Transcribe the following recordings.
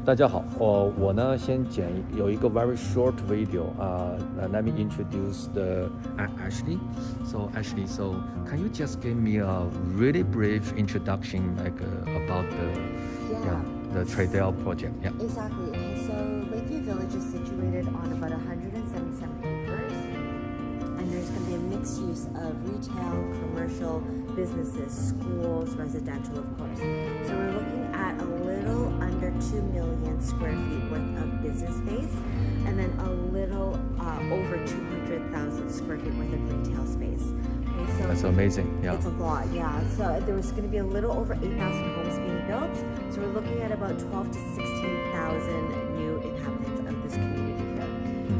大家好，我呢先有一个 very short video. Let me introduce the Ashley. So Ashley, can you just give me a really brief introduction, about the Tridel project? Yeah. Exactly. Okay, so Lakeview Village is situated on about 177 acres, and there's going to be a mixed use of retail, commercial, businesses, schools, residential, of course. So we're looking at a little under 2 million square feet worth of business space, and then a little over 200,000 square feet worth of retail space. Okay, so That's amazing. Yeah. It's a lot, yeah. So there's going to be a little over 8,000 homes being built. So we're looking at about 12 to 16,000 new inhabitants of this community here.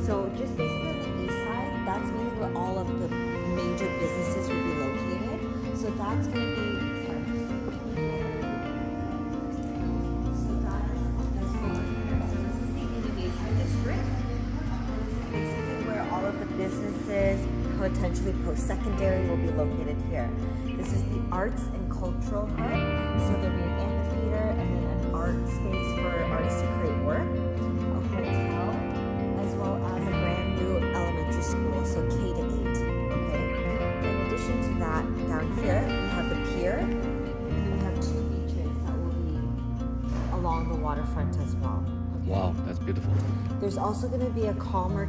So just basically on the east side, that's really where all of the major businesses will be located. So that's going to be, that's going here. So this is the Innovation District. This is basically where all of the businesses, potentially post-secondary, will be located here. This is the arts and cultural hub. So there'll be an amphitheater and then an art space for artists to create work, a hotel, as well as a brand new elementary school, so K to 8. Okay. In addition to that, down here we have the pier, and then we have 2 beaches that will be along the waterfront as well. Wow, that's beautiful. There's also going to be a calmer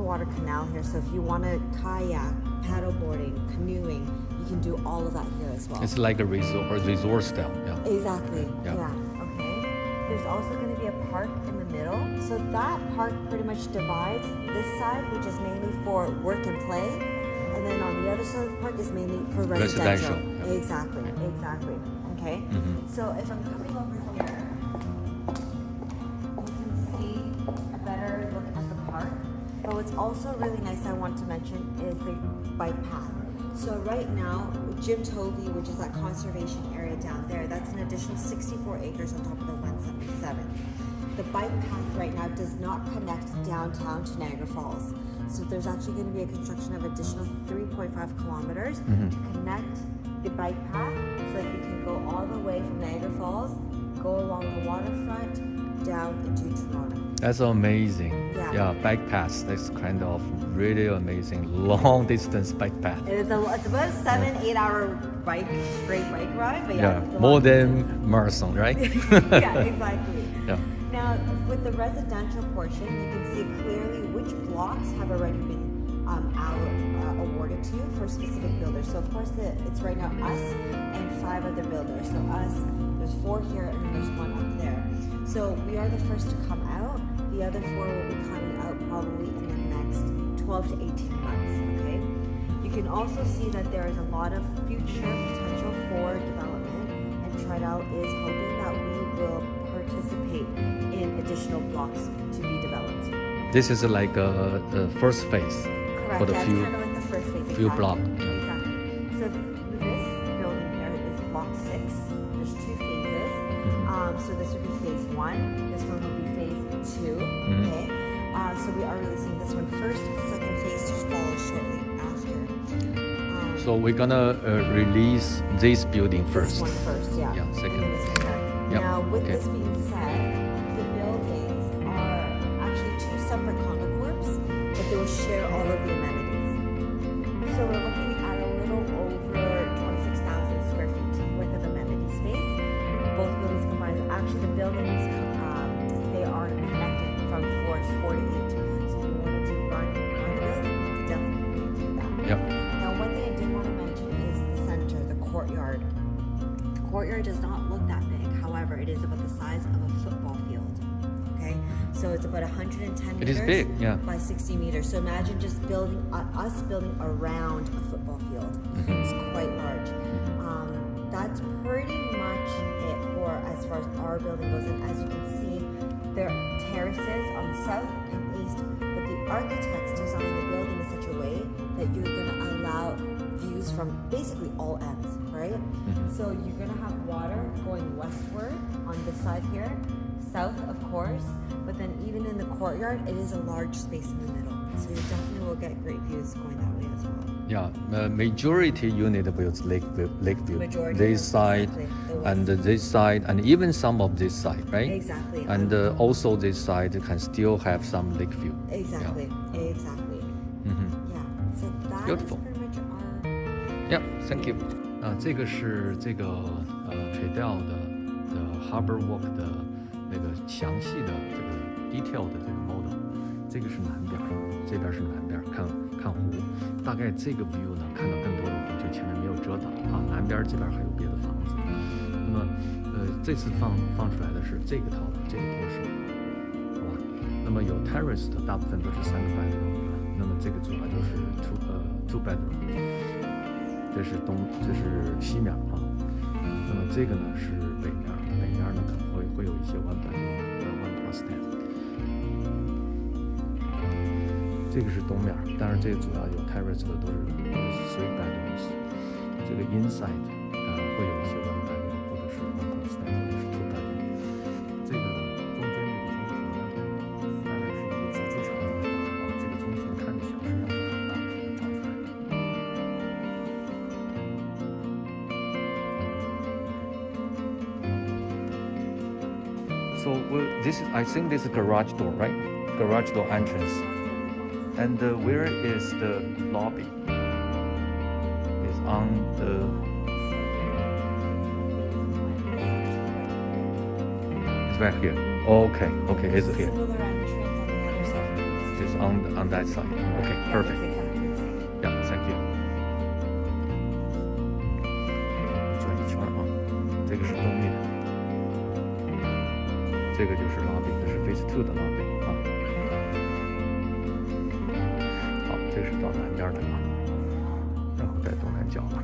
water canal here. So if you want to kayak, paddleboarding, canoeing, you can do all of that here as well. It's like a resort style. Yeah. Exactly. Yeah. Okay. There's also going to be a park in the middle. So that park pretty much divides this side, which is mainly for work and play, and then on the other side of the park is mainly for residential. Yeah. Exactly. Okay. So if I'm coming over here, a better look at the park. But what's also really nice I want to mention is the bike path. So right now, Jim Tovey, which is that conservation area down there, that's an additional 64 acres on top of the 177. The bike path right now does not connect downtown to Niagara Falls. So there's actually going to be a construction of additional 3.5 kilometers to connect the bike path so that you can go all the way from Niagara Falls, go along the waterfront, down into Toronto. That's amazing. Yeah. Bike path. That's kind of really amazing. Long distance bike path. It's about a 7-8 hour straight bike ride, but yeah. More than marathon, right? Yeah, exactly. Yeah. Now, with the residential portion, you can see clearly which blocks have already been awarded to you for specific builders. So of course, it's right now us and 5 other builders. So us, there's 4 here and then there's 1 up there. So we are the first to come out. The other 4 will be coming out probably in the next 12 to 18 months, okay? You can also see that there is a lot of future potential for development, and Tridel is hoping that we will participate in additional blocks to be developed. This is like the first phase. Correct, for the that's few, kind of like the first phase. few Exactly. blocks. Exactly. So this building here is block 6. There's 2 phases. So this would be phase 1. This one will be phase 2. Okay. So we are releasing this one first. Second phase just follows shortly after. So we're gonna release this building first. This one first, yeah. Yeah, second. And then this one here. Yep, Now, with okay. this being said, the buildings are actually 2 separate condo corps, but they will share all of the amenities. So we're looking at a little over 26,000 square feet worth of amenity space. Both buildings combined. Actually, the buildings, they are connected from floors 4 to 8. So if you wanted to run the building, you could definitely do that. Yep. Now, one thing I did want to mention is the center, the courtyard. The courtyard does not look that big. However, it is about the size of a football field. Okay, so it's about 110 meters It is big, yeah. by 60 meters. So imagine just building around a football field. It's quite large. That's pretty much it for as far as our building goes. And as you can see, there are terraces on the south and east, but the architects designed the building in such a way that you're going to allow views from basically all ends, right? So you're going to have water going westward on this side here, south of course, but then even in the courtyard, it is a large space in the middle. So you definitely will get great views going that way as well. Yeah, majority unit builds Lakeview. Majority This side exactly, the west. and this side, and even some of this side, right? Exactly. And also this side can still have some Lakeview. Exactly. Exactly. Mm-hmm. Yeah. So that Beautiful. is pretty much our. Yeah, thank you. 这个是这个Tridel 的Habourwalk 的那个详细的这个 detail 的这个 model。这个是南边，这边是南边，看湖。大概这个 view 呢，看到更多的湖，就前面没有遮挡啊。南边这边还有别的房子。那么这次放出来的是这个套的这个脱手，好吧？那么有 terrace 的大部分都是3个 bedroom， 那么这个主要就是 two bedroom。这是西面啊，那么这个呢是北面，北面呢可能会有一些1 bedroom 1 plus 10。这个是东面，但是这个主要有 terrace 的都是3 bedrooms。这个 inside 会有一些1 bedroom 或者是1 plus 10，或者是2 bedroom。这个中间这个中庭呢，大概是一个足球场这么大啊，这个中庭看着像是很大照出来的。So I think this is garage door, right? Garage door entrance. And where is the lobby? It's on the. It's right here. Okay, it's here. Similar entrance on the other side. It's on that side. Okay, Yeah, perfect. that's exactly the same. Yeah, thank you. 转一圈啊，这个是东面，这个就是 lobby， 这是 Phase 2的 lobby 啊。好，这个是到南边来了，然后在东南角了。